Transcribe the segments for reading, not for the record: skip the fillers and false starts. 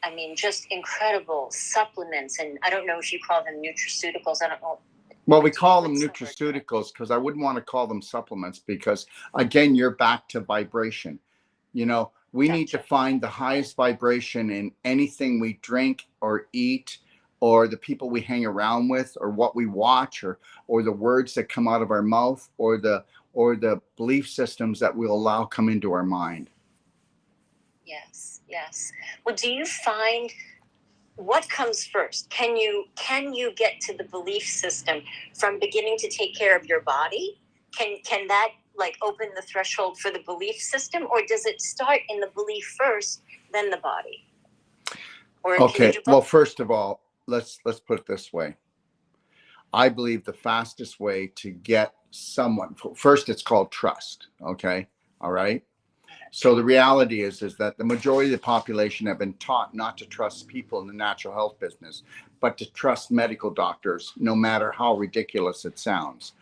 I mean, just incredible supplements. And I don't know if you call them nutraceuticals. I don't know. Well, we call them nutraceuticals because I wouldn't want to call them supplements because, again, you're back to vibration. You know, we need to find the highest vibration in anything we drink or eat, or the people we hang around with, or what we watch, or the words that come out of our mouth, or the belief systems that we'll allow come into our mind. Yes, yes. Well, do you find what comes first? Can you get to the belief system from beginning to take care of your body? Can that like open the threshold for the belief system, or does it start in the belief first, then the body? Or okay. Well, first of all, let's put it this way. I believe the fastest way to get someone, first, it's called trust. Okay. All right. So the reality is that the majority of the population have been taught not to trust people in the natural health business, but to trust medical doctors, no matter how ridiculous it sounds.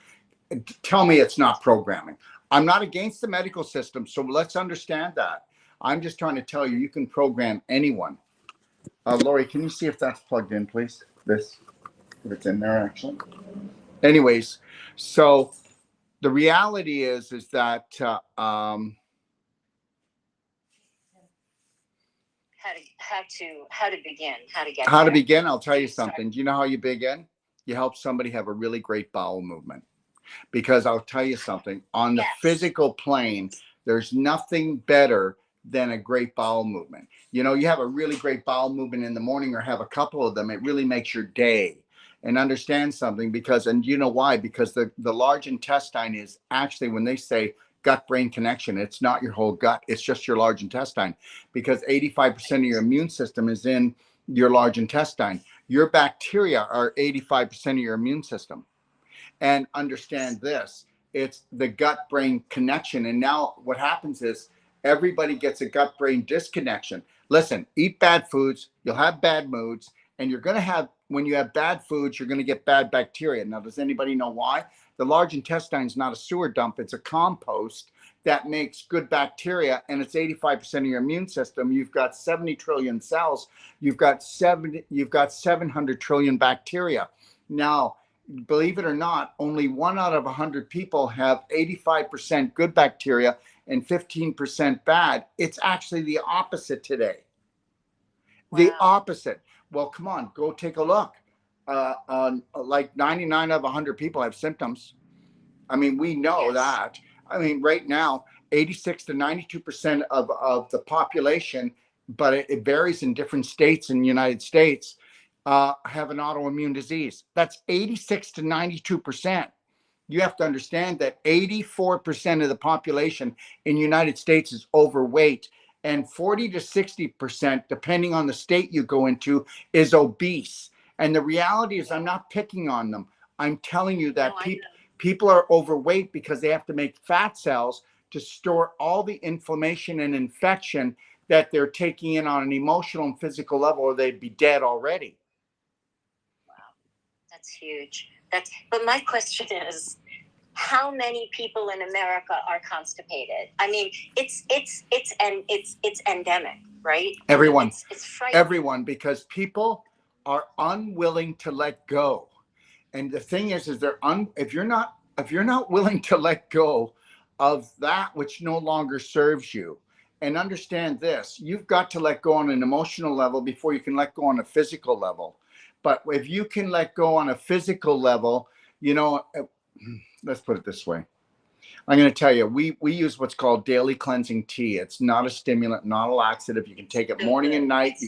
Tell me it's not programming. I'm not against the medical system, so let's understand that. I'm just trying to tell you, you can program anyone. Lori, can you see if that's plugged in, please? If it's in there, actually. Anyways, so the reality is that how to begin? I'll tell you something. Do you know how you begin? You help somebody have a really great bowel movement. Because I'll tell you something, on the physical plane, there's nothing better than a great bowel movement. You know, you have a really great bowel movement in the morning, or have a couple of them, it really makes your day. And understand something, because, and you know why? Because the large intestine is actually, when they say gut-brain connection, it's not your whole gut, it's just your large intestine, because 85% of your immune system is in your large intestine. Your bacteria are 85% of your immune system. And understand this, it's the gut-brain connection. And now what happens is everybody gets a gut-brain disconnection. Listen, eat bad foods, you'll have bad moods, and you're going to have, when you have bad foods, you're going to get bad bacteria. Now, does anybody know why? The large intestine is not a sewer dump, it's a compost that makes good bacteria, and it's 85% of your immune system. You've got 70 trillion cells, you've got 700 trillion bacteria. Now, believe it or not, only 1 out of 100 people have 85% good bacteria and 15% bad. It's actually the opposite today. Wow. The opposite. Well, come on, go take a look. Like 99 out of 100 people have symptoms. I mean, we know that. I mean, right now, 86 to 92% of the population, but it varies in different states in the United States, have an autoimmune disease. That's 86 to 92%. You have to understand that 84% of the population in the United States is overweight, and 40 to 60%, depending on the state you go into, is obese. And the reality is, I'm not picking on them. I'm telling you that people are overweight because they have to make fat cells to store all the inflammation and infection that they're taking in on an emotional and physical level, or they'd be dead already. That's huge. But my question is, how many people in America are constipated? I mean, it's endemic, right? Everyone, it's frightening. Everyone, because people are unwilling to let go. And the thing is if you're not willing to let go of that which no longer serves you, and understand this, you've got to let go on an emotional level before you can let go on a physical level. But if you can let go on a physical level, you know, let's put it this way. I'm going to tell you, we use what's called daily cleansing tea. It's not a stimulant, not a laxative. You can take it morning and night.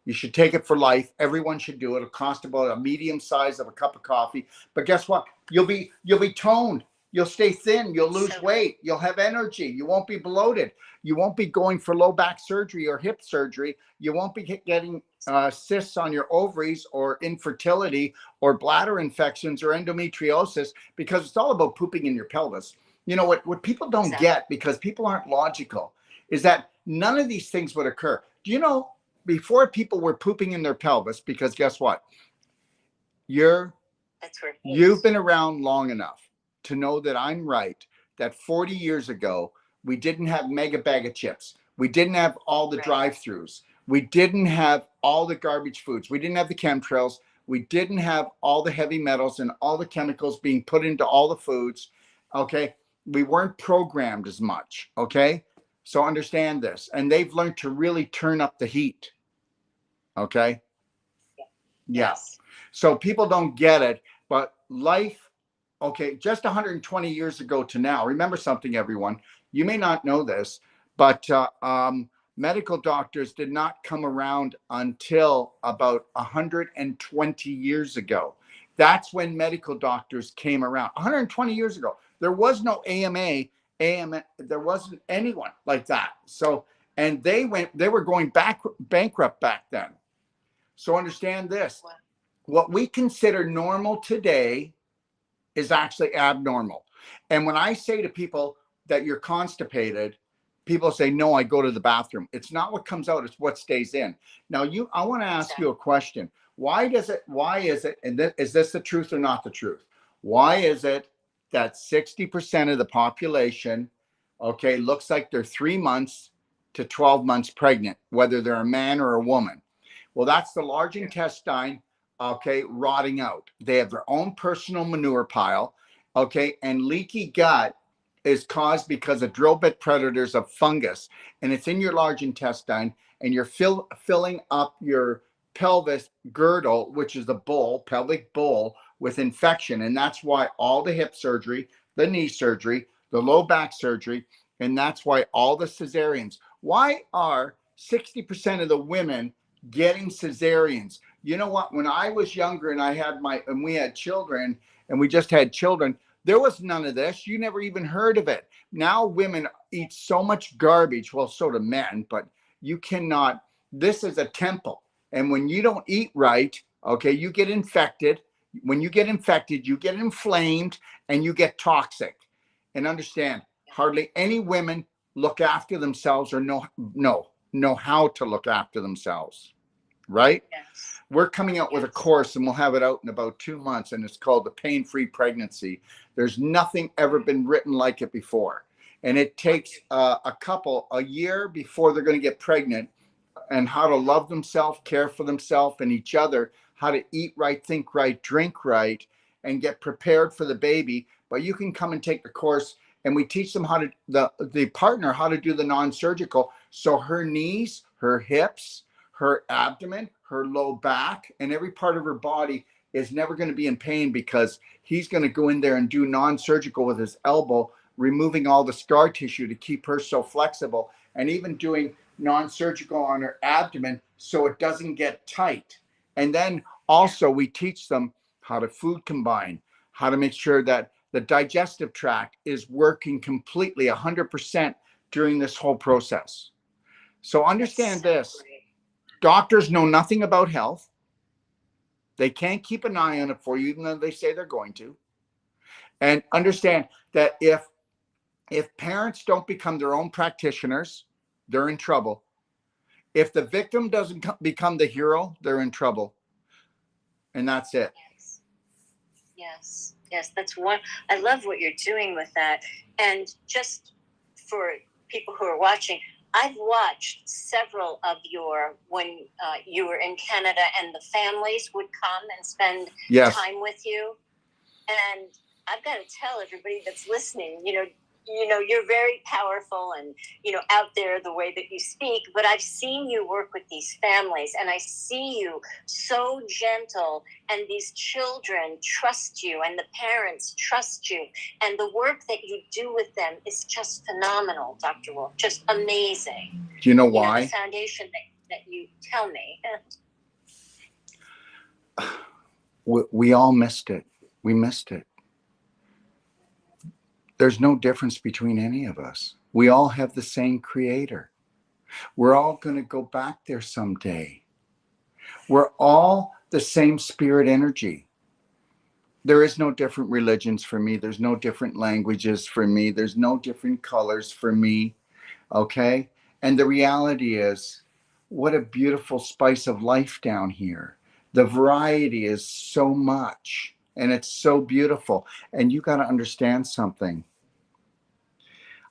You should take it for life. Everyone should do it. It'll cost about a medium size of a cup of coffee. But guess what? You'll be toned. You'll stay thin. You'll lose weight. You'll have energy. You won't be bloated. You won't be going for low back surgery or hip surgery. You won't be getting cysts on your ovaries or infertility or bladder infections or endometriosis, because it's all about pooping in your pelvis. You know what people don't get, because people aren't logical, is that none of these things would occur. Do you know, before people were pooping in their pelvis, because guess what? You've been around long enough to know that I'm right, that 40 years ago, we didn't have mega bag of chips. We didn't have all the drive-thrus. We didn't have all the garbage foods. We didn't have the chemtrails. We didn't have all the heavy metals and all the chemicals being put into all the foods. Okay. We weren't programmed as much. Okay. So understand this. And they've learned to really turn up the heat. Okay. Yeah. Yes. So people don't get it, but life, okay, just 120 years ago to now, remember something, everyone. You may not know this, but medical doctors did not come around until about 120 years ago. That's when medical doctors came around. 120 years ago. There was no AMA, there wasn't anyone like that. So, and they were going bankrupt back then. So understand this. What we consider normal today is actually abnormal. And when I say to people that you're constipated, people say, no, I go to the bathroom. It's not what comes out, it's what stays in. Now, I want to ask you a question. Why is it, and is this the truth or not the truth? Why is it that 60% of the population, okay, looks like they're 3 months to 12 months pregnant, whether they're a man or a woman? Well, that's the large intestine, okay, rotting out. They have their own personal manure pile, okay, and leaky gut is caused because of drill bit predators of fungus, and it's in your large intestine, and you're filling up your pelvis girdle, which is the bowl, pelvic bowl, with infection. And that's why all the hip surgery, the knee surgery, the low back surgery, and that's why all the cesareans. Why are 60% of the women getting cesareans? You know what? When I was younger and we had children and we just had children, there was none of this. You never even heard of it. Now women eat so much garbage. Well, so do men, but you cannot. This is a temple. And when you don't eat right, okay, you get infected. When you get infected, you get inflamed and you get toxic. And understand, hardly any women look after themselves or know how to look after themselves. Right? Yes. We're coming out with a course and we'll have it out in about 2 months, and it's called the Pain-Free Pregnancy. There's nothing ever been written like it before. And it takes a year before they're going to get pregnant, and how to love themselves, care for themselves and each other, how to eat right, think right, drink right, and get prepared for the baby. But you can come and take the course, and we teach them how to, the partner, how to do the non-surgical. So her knees, her hips, her abdomen, her low back, and every part of her body is never going to be in pain, because he's going to go in there and do non-surgical with his elbow, removing all the scar tissue to keep her so flexible, and even doing non-surgical on her abdomen so it doesn't get tight. And then also we teach them how to food combine, how to make sure that the digestive tract is working completely 100% during this whole process. So understand this. Doctors know nothing about health. They can't keep an eye on it for you, even though they say they're going to. And understand that if parents don't become their own practitioners, they're in trouble. If the victim doesn't become the hero, they're in trouble. And that's it. Yes. That's one. I love what you're doing with that. And just for people who are watching, I've watched several of when you were in Canada and the families would come and spend time with you. And I've got to tell everybody that's listening, you're very powerful and, out there the way that you speak, but I've seen you work with these families, and I see you so gentle, and these children trust you and the parents trust you, and the work that you do with them is just phenomenal, Dr. Wolf, just amazing. Do you know why? The foundation that you tell me. We all missed it. We missed it. There's no difference between any of us. We all have the same creator. We're all going to go back there someday. We're all the same spirit energy. There is no different religions for me. There's no different languages for me. There's no different colors for me. Okay? And the reality is, what a beautiful spice of life down here. The variety is so much, and it's so beautiful. And you got to understand something.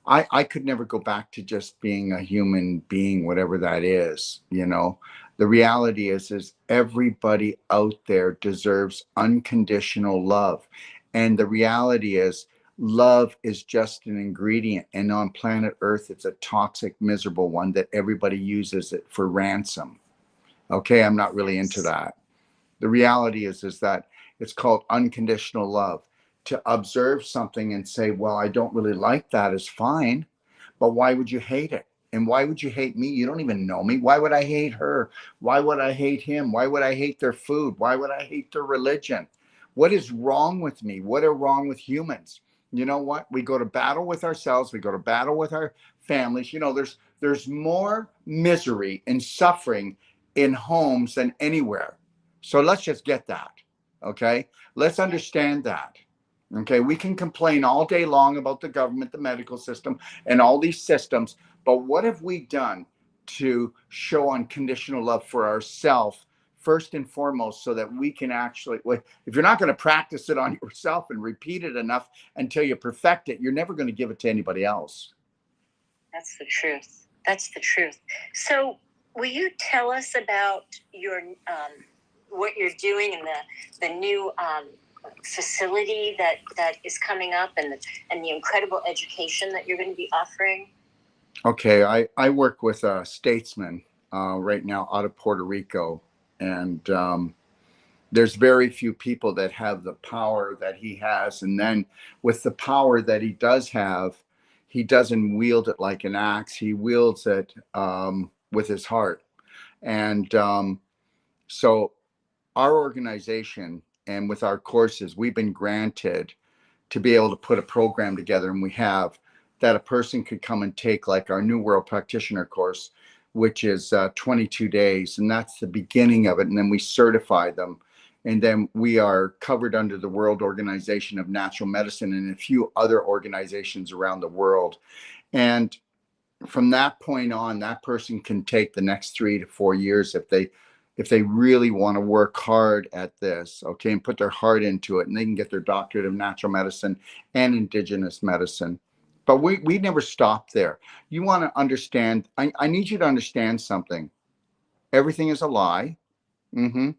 I could never go back to just being a human being, whatever that is, you know. The reality is everybody out there deserves unconditional love. And the reality is love is just an ingredient. And on planet Earth, it's a toxic, miserable one that everybody uses it for ransom. Okay, I'm not really into that. The reality is that it's called unconditional love. To observe something and say, well, I don't really like that is fine, but why would you hate it? And why would you hate me? You don't even know me. Why would I hate her? Why would I hate him? Why would I hate their food? Why would I hate their religion? What is wrong with me? What are wrong with humans? You know what? We go to battle with ourselves. We go to battle with our families. You know, there's more misery and suffering in homes than anywhere. So let's just get that. Okay. Let's understand that. Okay. We can complain all day long about the government, the medical system, and all these systems. But what have we done to show unconditional love for ourselves first and foremost so that we can actually, if you're not going to practice it on yourself and repeat it enough until you perfect it, you're never going to give it to anybody else. That's the truth. That's the truth. So will you tell us about your what you're doing in the new facility that is coming up, and the incredible education that you're going to be offering? Okay, I work with a statesman right now out of Puerto Rico, and there's very few people that have the power that he has. And then with the power that he does have, he doesn't wield it like an axe. He wields it with his heart. And so our organization and with our courses, we've been granted to be able to put a program together, and we have that a person could come and take like our New World Practitioner course, which is 22 days, and that's the beginning of it. And then we certify them, and then we are covered under the World Organization of Natural Medicine and a few other organizations around the world. And from that point on, that person can take the next 3 to 4 years if they really want to work hard at this, okay, and put their heart into it, and they can get their doctorate of natural medicine and indigenous medicine. But we never stop there. You want to understand, I need you to understand something. Everything is a lie. Mm-hmm.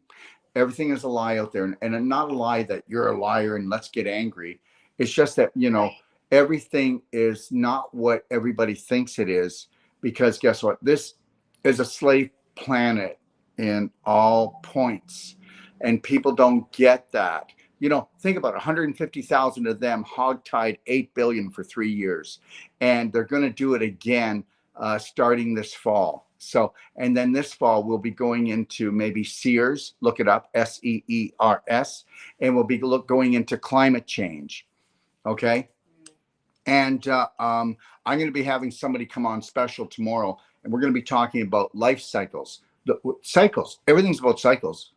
Everything is a lie out there, and not a lie that you're a liar and let's get angry. It's just that, you know, everything is not what everybody thinks it is, because guess what? This is a slave planet in all points, and people don't get that. You know, think about 150,000 of them hogtied 8 billion for 3 years, and they're going to do it again starting this fall. So, and then this fall we'll be going into maybe Sears. Look it up, SEERS, and we'll be going into climate change. Okay, and I'm going to be having somebody come on special tomorrow, and we're going to be talking about life cycles. The cycles. Everything's about cycles.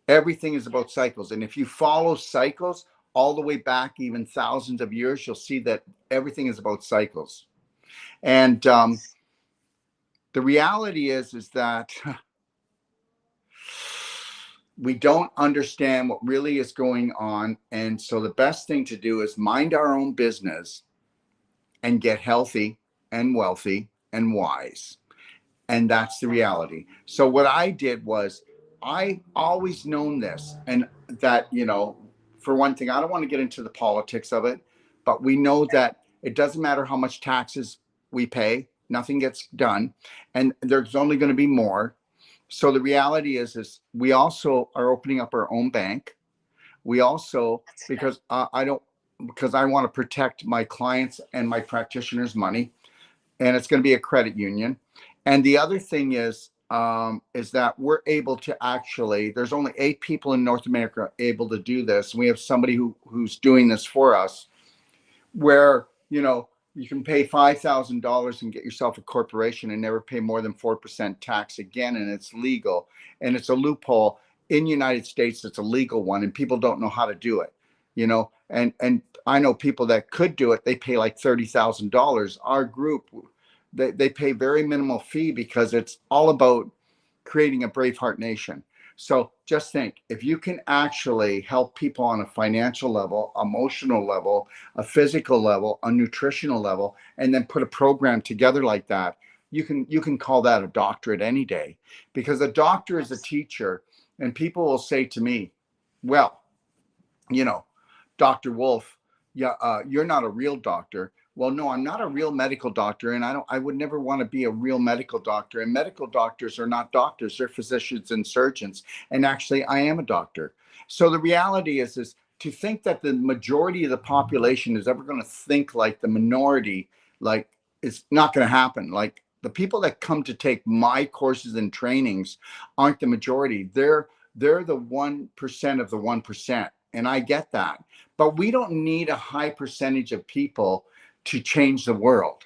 Everything is about cycles. And if you follow cycles all the way back, even thousands of years, you'll see that everything is about cycles. And the reality is that we don't understand what really is going on. And so the best thing to do is mind our own business and get healthy and wealthy and wise. And that's the reality. So what I did was, I always known this, and that, you know, for one thing, I don't want to get into the politics of it, but we know that it doesn't matter how much taxes we pay, nothing gets done, and there's only going to be more. So the reality is we also are opening up our own bank. We also, because I don't, because I want to protect my clients and my practitioners' money, and it's going to be a credit union. And the other thing is that we're able to actually, there's only 8 people in North America able to do this. We have somebody who's doing this for us, where, you know, you can pay $5,000 and get yourself a corporation and never pay more than 4% tax again, and it's legal, and it's a loophole in the United States. It's a legal one, and people don't know how to do it, you know. And I know people that could do it. They pay like $30,000. Our group, they pay very minimal fee because it's all about creating a BraveHeart nation. So just think, if you can actually help people on a financial level, emotional level, a physical level, a nutritional level, and then put a program together like that, you can call that a doctorate any day. Because a doctor is a teacher, and people will say to me, well, you know, Dr. Wolf, yeah, you're not a real doctor. Well, no, I'm not a real medical doctor, and I would never want to be a real medical doctor. And medical doctors are not doctors; they're physicians and surgeons. And actually, I am a doctor. So the reality is to think that the majority of the population is ever going to think like the minority, like it's not going to happen. Like the people that come to take my courses and trainings aren't the majority. They're the 1% of the 1%, and I get that. But we don't need a high percentage of people to change the world.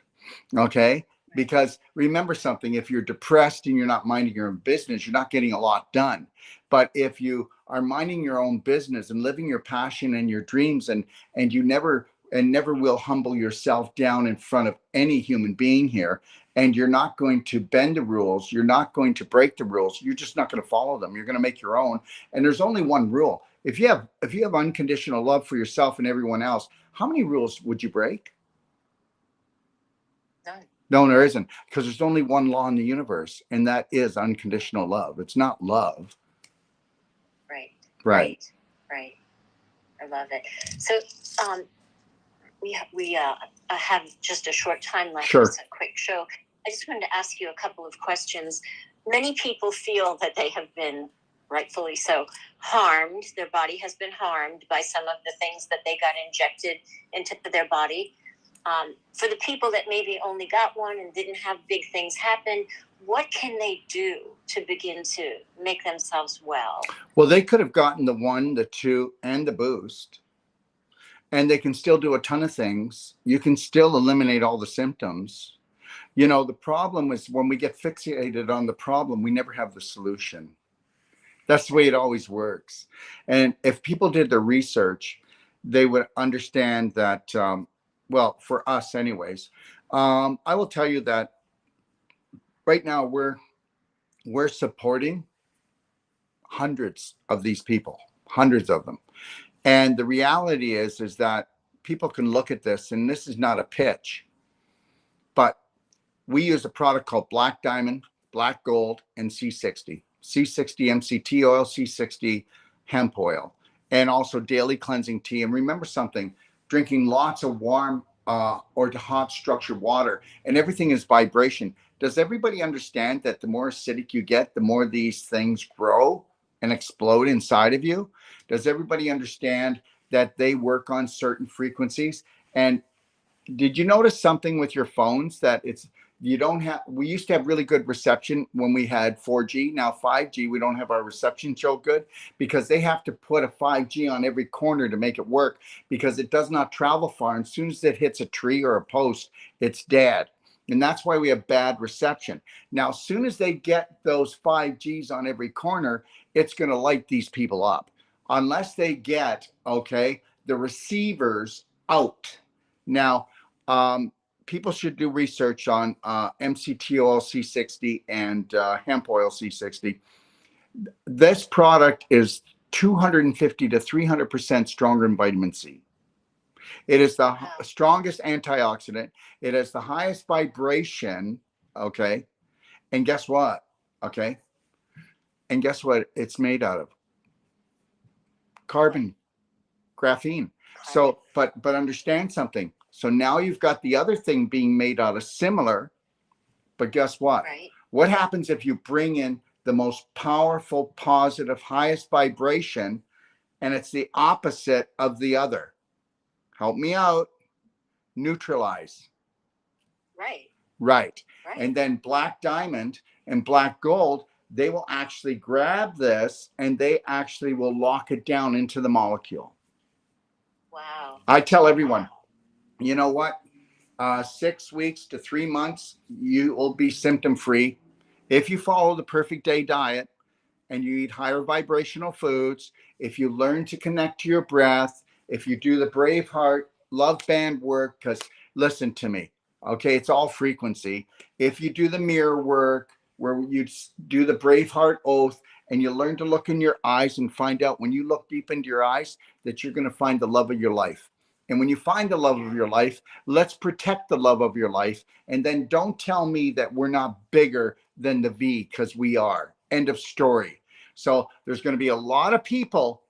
Okay. Because remember something, if you're depressed and you're not minding your own business, you're not getting a lot done. But if you are minding your own business and living your passion and your dreams, and you never will humble yourself down in front of any human being here, and you're not going to bend the rules, you're not going to break the rules, you're just not going to follow them, you're going to make your own. And there's only one rule. If you have unconditional love for yourself and everyone else, how many rules would you break? None. No, there isn't, because there's only one law in the universe, and that is unconditional love. It's not love. Right. Right. Right. I love it. So, we have just a short time left. Sure. It's a quick show. I just wanted to ask you a couple of questions. Many people feel that they have been, rightfully so, harmed. Their body has been harmed by some of the things that they got injected into their body. For the people that maybe only got one and didn't have big things happen, what can they do to begin to make themselves well? Well, they could have gotten the 1, the 2, and the boost, and they can still do a ton of things. You can still eliminate all the symptoms. The problem is when we get fixated on the problem, we never have the solution. That's the way it always works. And if people did their research, they would understand that, well, for us anyways, I will tell you that right now we're supporting hundreds of these people, hundreds of them. And the reality is that people can look at this, and this is not a pitch, but we use a product called Black Diamond, Black Gold, and C60. C60 MCT oil, C60 hemp oil, and also daily cleansing tea. And remember something, drinking lots of warm or hot structured water, and everything is vibration. Does everybody understand that the more acidic you get, the more these things grow and explode inside of you? Does everybody understand that they work on certain frequencies? And did you notice something with your phones that we used to have really good reception when we had 4G. Now 5G, we don't have our reception so good because they have to put a 5G on every corner to make it work, because it does not travel far. And as soon as it hits a tree or a post, it's dead. And that's why we have bad reception. Now, as soon as they get those 5Gs on every corner, it's going to light these people up. Unless they get, the receivers out. Now, people should do research on MCT oil C60 and hemp oil C60. This product is 250 to 300% stronger in vitamin C. It is the strongest antioxidant. It has the highest vibration. Okay. And guess what? Okay. And guess what it's made out of? Carbon, graphene. So, but understand something. So now you've got the other thing being made out of similar, but guess what? Right. What happens if you bring in the most powerful, positive, highest vibration, and it's the opposite of the other? Help me out. Neutralize. Right. Right. And then Black Diamond and Black Gold, they will actually grab this and they actually will lock it down into the molecule. Wow. I tell everyone, you know what? 6 weeks to 3 months, you will be symptom free if you follow the Perfect Day diet and you eat higher vibrational foods. If you learn to connect to your breath, if you do the BraveHeart love band work, because listen to me, okay, it's all frequency. If you do the mirror work, where you do the BraveHeart oath, and you learn to look in your eyes and find out, when you look deep into your eyes, that you're going to find the love of your life. And when you find the love of your life, let's protect the love of your life. And then don't tell me that we're not bigger than the V, because we are. End of story. So there's going to be a lot of people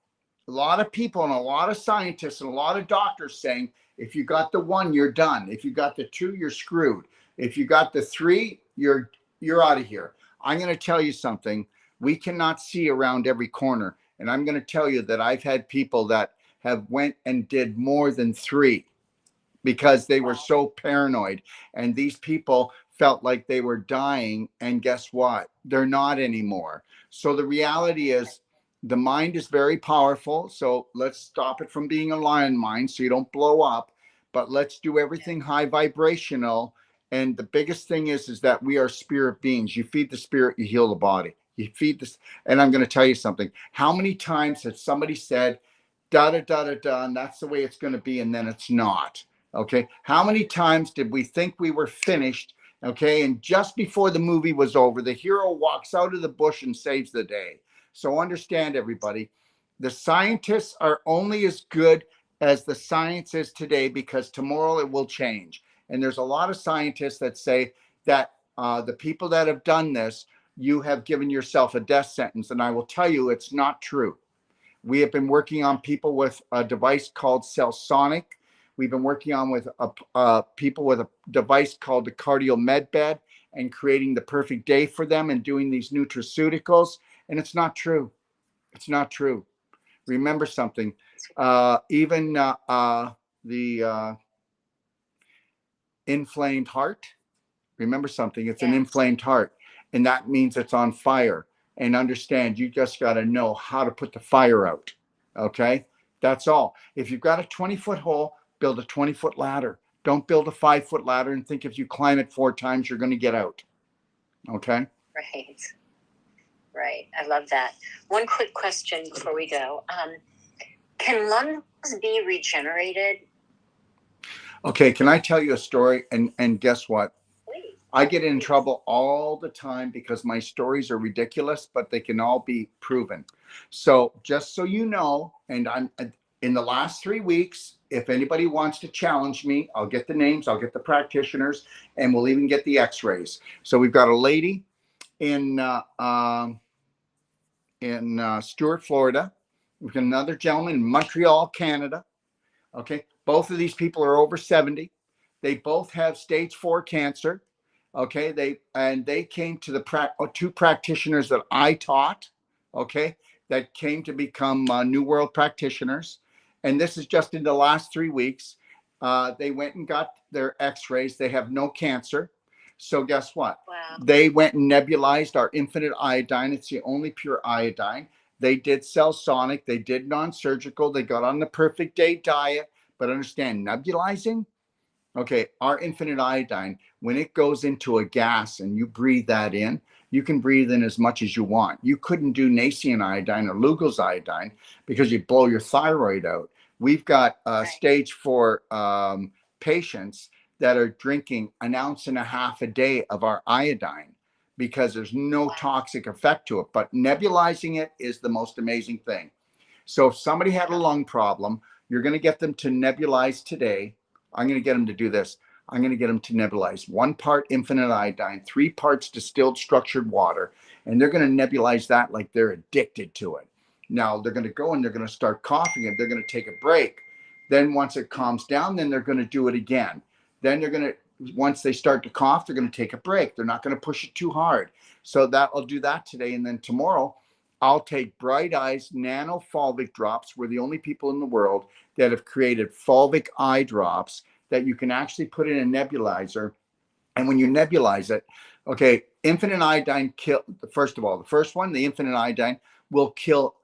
and a lot of scientists and a lot of doctors saying, if you got the 1, you're done. If you got the 2, you're screwed. If you got the 3, you're out of here. I'm going to tell you something. We cannot see around every corner. And I'm going to tell you that I've had people that have went and did more than 3 because they were so paranoid. And these people felt like they were dying. And guess what? They're not anymore. So the reality is, the mind is very powerful. So let's stop it from being a lion mind so you don't blow up. But let's do everything high vibrational. And the biggest thing is that we are spirit beings. You feed the spirit, you heal the body. You feed this. And I'm going to tell you something. How many times has somebody said, da da da da da, and that's the way it's going to be, and then it's not? Okay. How many times did we think we were finished? Okay. And just before the movie was over, the hero walks out of the bush and saves the day. So understand, everybody, the scientists are only as good as the science is today, because tomorrow it will change. And there's a lot of scientists that say that the people that have done this, you have given yourself a death sentence. And I will tell you, it's not true. We have been working on people with a device called Cellsonic. We've been working on with people with a device called the Cardio Med Bed, and creating the perfect day for them and doing these nutraceuticals. And it's not true. It's not true. Remember something. Even the inflamed heart. Remember something. It's an inflamed heart. And that means it's on fire. And understand, you just got to know how to put the fire out. Okay? That's all. If you've got a 20-foot hole, build a 20-foot ladder. Don't build a 5-foot ladder and think if you climb it 4 times, you're going to get out. Okay? Right. Right. I love that. One quick question before we go. Can lungs be regenerated? Okay. Can I tell you a story? And guess what? Please. I get in trouble all the time because my stories are ridiculous, but they can all be proven. So just so you know, and I'm in the last 3 weeks, if anybody wants to challenge me, I'll get the names, I'll get the practitioners, and we'll even get the x-rays. So we've got a lady in Stewart, Florida. We've got another gentleman in Montreal, Canada. Okay. Both of these people are over 70. They both have stage 4 cancer. Okay. They came to the 2 practitioners that I taught. Okay. That came to become New World practitioners. And this is just in the last 3 weeks. They went and got their x-rays. They have no cancer. So guess what? Wow. They went and nebulized our infinite iodine. It's the only pure iodine. They did Cellsonic. They did non-surgical. They got on the perfect day diet. But understand, nebulizing, okay, our infinite iodine, when it goes into a gas and you breathe that in, you can breathe in as much as you want. You couldn't do Nacean iodine or Lugol's iodine because you blow your thyroid out. We've got stage 4 patients that are drinking 1.5 ounces a day of our iodine because there's no toxic effect to it. But nebulizing it is the most amazing thing. So if somebody had a lung problem, you're going to get them to nebulize today. I'm going to get them to do this. I'm going to get them to nebulize 1 part infinite iodine, 3 parts distilled structured water, and they're going to nebulize that like they're addicted to it. Now they're going to go and they're going to start coughing and they're going to take a break. Then once it calms down, then they're going to do it again. Then they're going to, once they start to cough, they're going to take a break. They're not going to push it too hard. So I'll do that today. And then tomorrow, I'll take Bright Eyes nano fulvic drops. We're the only people in the world that have created fulvic eye drops that you can actually put in a nebulizer. And when you nebulize it, okay, infinite iodine kill. First of all, the first one, the infinite iodine will kill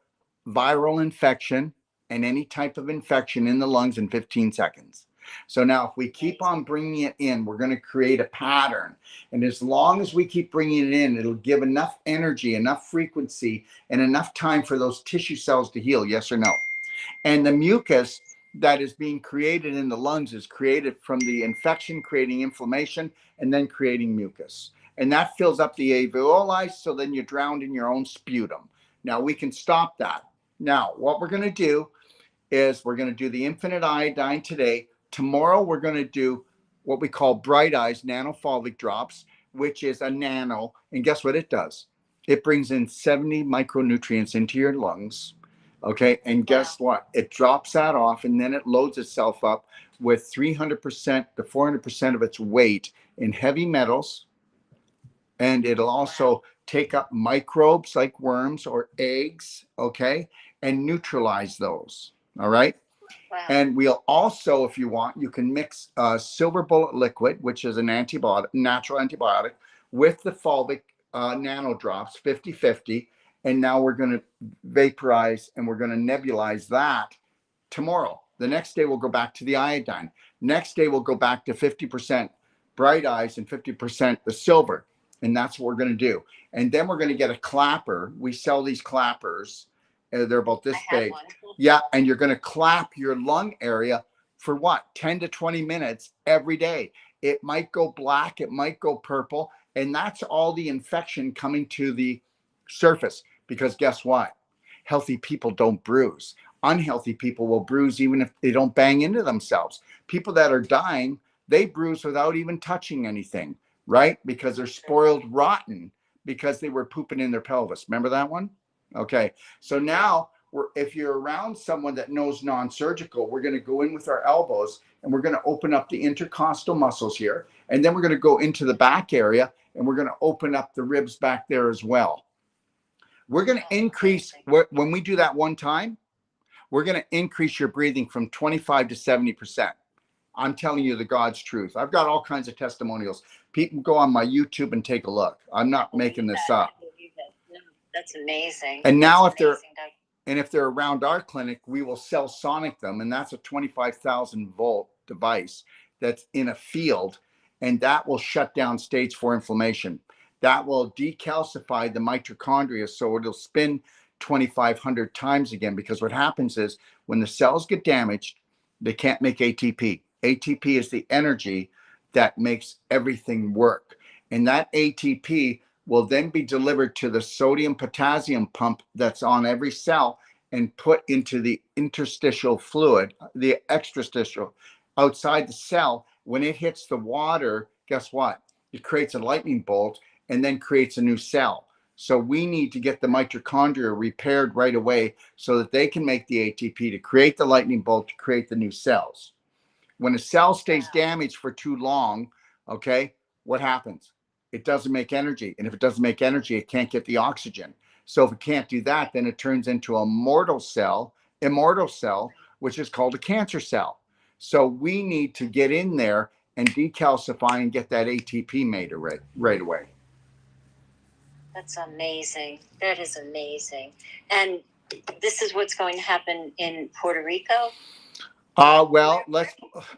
viral infection and any type of infection in the lungs in 15 seconds. So now if we keep on bringing it in, we're going to create a pattern. And as long as we keep bringing it in, it'll give enough energy, enough frequency, and enough time for those tissue cells to heal. Yes or no? And the mucus that is being created in the lungs is created from the infection, creating inflammation, and then creating mucus. and that fills up the alveoli, so then you're drowned in your own sputum. Now we can stop that. Now what we're going to do is we're going to do the infinite iodine today. Tomorrow we're going to do what we call Bright Eyes nanofolic drops, which is a nano, and guess what it does? It brings in 70 micronutrients into your lungs. Okay, and guess what? It drops that off, and then it loads itself up with 300% to 400% of its weight in heavy metals, and it'll also take up microbes like worms or eggs, okay, and neutralize those. All right. Wow. And we'll also, if you want, you can mix silver bullet liquid, which is an antibiotic, natural antibiotic, with the fulvic nano drops, 50-50. And now we're going to vaporize and we're going to nebulize that tomorrow. The next day we'll go back to the iodine. Next day we'll go back to 50% Bright Eyes and 50% the silver. And that's what we're going to do. And then we're going to get a clapper. We sell these clappers. They're about this big. Yeah. And you're going to clap your lung area for what? 10 to 20 minutes every day. It might go black. It might go purple. And that's all the infection coming to the surface. Because guess what? Healthy people don't bruise. Unhealthy people will bruise even if they don't bang into themselves. People that are dying, they bruise without even touching anything, right? Because they're spoiled rotten because they were pooping in their pelvis. Remember that one? Okay. So now if you're around someone that knows non-surgical, we're going to go in with our elbows and we're going to open up the intercostal muscles here. And then we're going to go into the back area and we're going to open up the ribs back there as well. We're going to increase, when we do that one time, we're going to increase your breathing from 25 to 70%. I'm telling you the God's truth. I've got all kinds of testimonials. People go on my YouTube and take a look. I'm not making this up. That's amazing. And now if they're around our clinic, we will sell Sonic them, and that's a 25,000 volt device that's in a field, and that will shut down stage 4 inflammation. That will decalcify the mitochondria, so it'll spin 2,500 times again, because what happens is when the cells get damaged, they can't make ATP. ATP is the energy that makes everything work. And that ATP will then be delivered to the sodium potassium pump that's on every cell and put into the interstitial fluid, the extrastitial, outside the cell. When it hits the water, guess what? It creates a lightning bolt and then creates a new cell. So we need to get the mitochondria repaired right away so that they can make the ATP to create the lightning bolt to create the new cells. When a cell stays damaged for too long, okay, what happens? It doesn't make energy. And if it doesn't make energy, it can't get the oxygen. So if it can't do that, then it turns into a immortal cell, which is called a cancer cell. So we need to get in there and decalcify and get that ATP made right away. That's amazing. That is amazing. And this is what's going to happen in Puerto Rico? Well,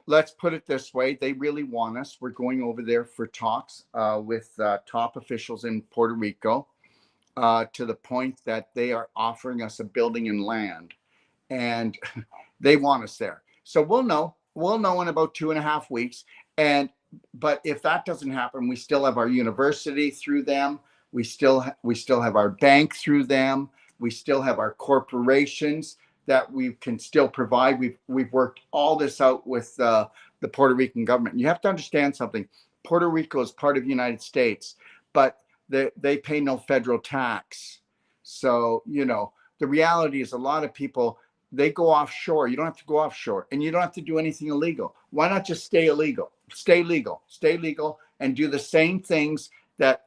let's put it this way. They really want us. We're going over there for talks with top officials in Puerto Rico to the point that they are offering us a building and land, and they want us there. So we'll know in about 2.5 weeks. But if that doesn't happen, we still have our university through them. We still have our bank through them. We still have our corporations that we can still provide. We've worked all this out with the Puerto Rican government. You have to understand something. Puerto Rico is part of the United States, but they pay no federal tax. So, the reality is a lot of people, they go offshore. You don't have to go offshore, and you don't have to do anything illegal. Why not just stay illegal? Stay legal, and do the same things that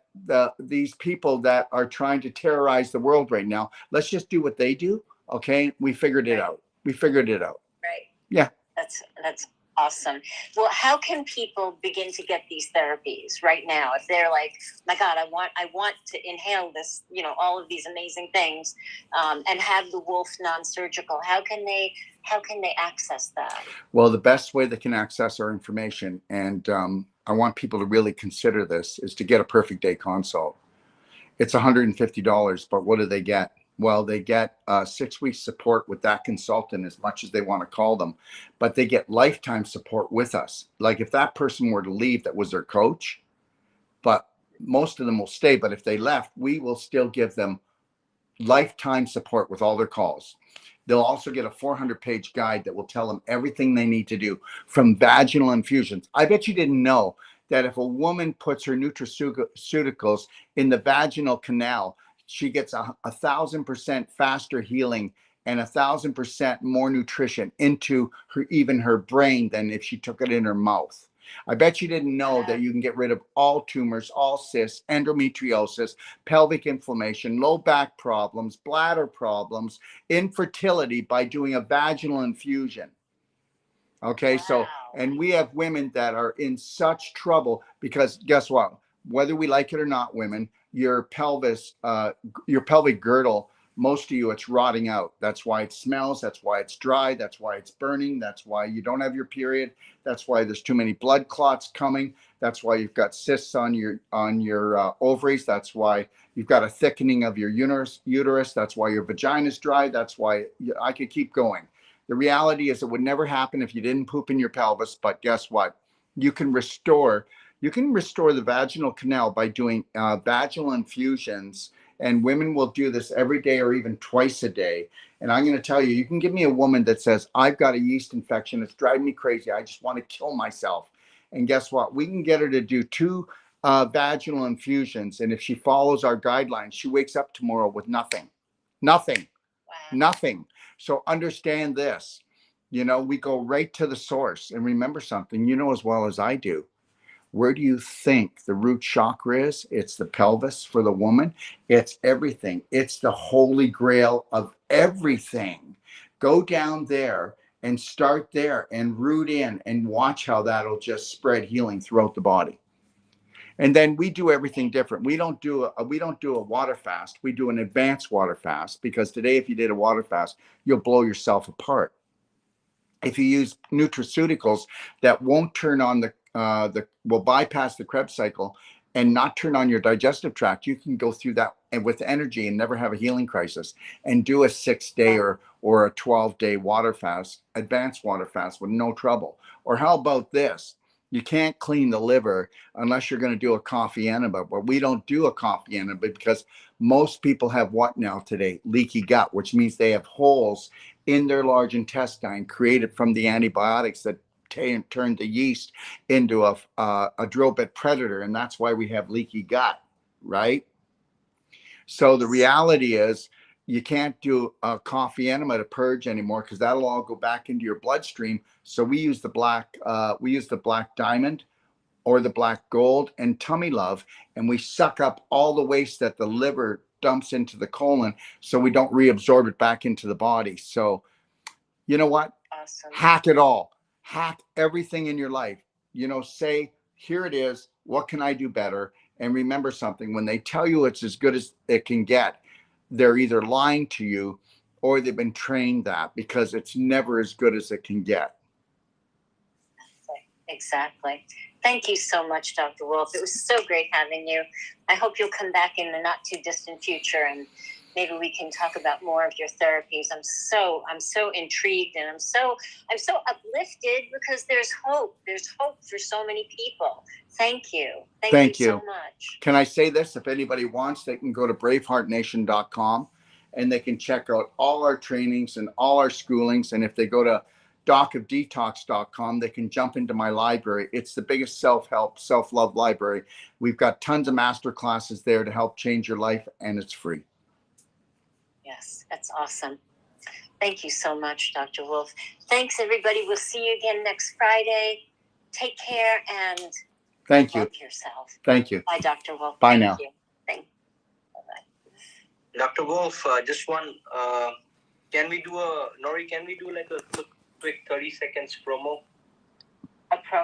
these people that are trying to terrorize the world right now. Let's just do what they do. Okay, we figured it out. Right. Yeah. That's awesome. Well, how can people begin to get these therapies right now? If they're like, my God, I want to inhale this, all of these amazing things, and have the Wolf non-surgical. How can they access that? Well, the best way they can access our information, and I want people to really consider this, is to get a Perfect Day consult. It's $150, but what do they get? Well, they get 6 weeks support with that consultant, as much as they want to call them, but they get lifetime support with us. Like if that person were to leave that was their coach, but most of them will stay, but if they left, we will still give them lifetime support with all their calls. They'll also get a 400-page guide that will tell them everything they need to do, from vaginal infusions. I bet you didn't know that if a woman puts her nutraceuticals in the vaginal canal, she gets 1,000% faster healing and 1,000% more nutrition into even her brain than if she took it in her mouth. I bet you didn't know that you can get rid of all tumors, all cysts, endometriosis, pelvic inflammation, low back problems, bladder problems, infertility by doing a vaginal infusion. Okay, so, and we have women that are in such trouble because guess what? Whether we like it or not, women, your pelvis, your pelvic girdle, most of you, it's rotting out. That's why it smells. That's why it's dry. That's why it's burning. That's why you don't have your period. That's why there's too many blood clots coming. That's why you've got cysts on your ovaries. That's why you've got a thickening of your uterus. That's why your vagina's dry. That's why I could keep going. The reality is it would never happen if you didn't poop in your pelvis. But guess what? You can restore the vaginal canal by doing vaginal infusions. And women will do this every day or even twice a day. And I'm going to tell you, you can give me a woman that says, I've got a yeast infection. It's driving me crazy. I just want to kill myself. And guess what? We can get her to do 2 vaginal infusions. And if she follows our guidelines, she wakes up tomorrow with nothing. Nothing. Wow. Nothing. So understand this. You know, we go right to the source. And remember something, you know as well as I do. Where do you think the root chakra is? It's the pelvis for the woman. It's everything. It's the holy grail of everything. Go down there and start there and root in and watch how that'll just spread healing throughout the body. And then we do everything different. We don't do a water fast. We do an advanced water fast, because today, if you did a water fast, you'll blow yourself apart. If you use nutraceuticals that won't turn on will bypass the Krebs cycle and not turn on your digestive tract, you can go through that and with energy and never have a healing crisis, and do a 6-day or a 12-day water fast, advanced water fast, with no trouble. Or how about this? You can't clean the liver unless you're going to do a coffee enema, but we don't do a coffee enema because most people have what now today? Leaky gut, which means they have holes in their large intestine created from the antibiotics that turned the yeast into a drill bit predator. And that's why we have leaky gut, right? So the reality is you can't do a coffee enema to purge anymore, because that'll all go back into your bloodstream. So we use the black diamond or the black gold and tummy love, and we suck up all the waste that the liver dumps into the colon, so we don't reabsorb it back into the body. So you know what? Awesome. Hack it all. Hack everything in your life. You know, say, here it is. What can I do better? And remember something, when they tell you it's as good as it can get, they're either lying to you or they've been trained that, because it's never as good as it can get. Exactly. Thank you so much, Dr. Wolf. It was so great having you. I hope you'll come back in the not too distant future, and maybe we can talk about more of your therapies. I'm so intrigued, and I'm so uplifted, because there's hope. There's hope for so many people. Thank you. Thank you so much. Can I say this? If anybody wants, they can go to braveheartnation.com and they can check out all our trainings and all our schoolings. And if they go to docofdetox.com, they can jump into my library. It's the biggest self-help, self-love library. We've got tons of master classes there to help change your life, and it's free. Yes, that's awesome. Thank you so much, Dr. Wolf. Thanks, everybody. We'll see you again next Friday. Take care and thank you. Love yourself. Thank you. Bye, Dr. Wolf. Bye now. Thank you. Bye-bye. Dr. Wolf, just one, can we do like a quick 30 seconds promo?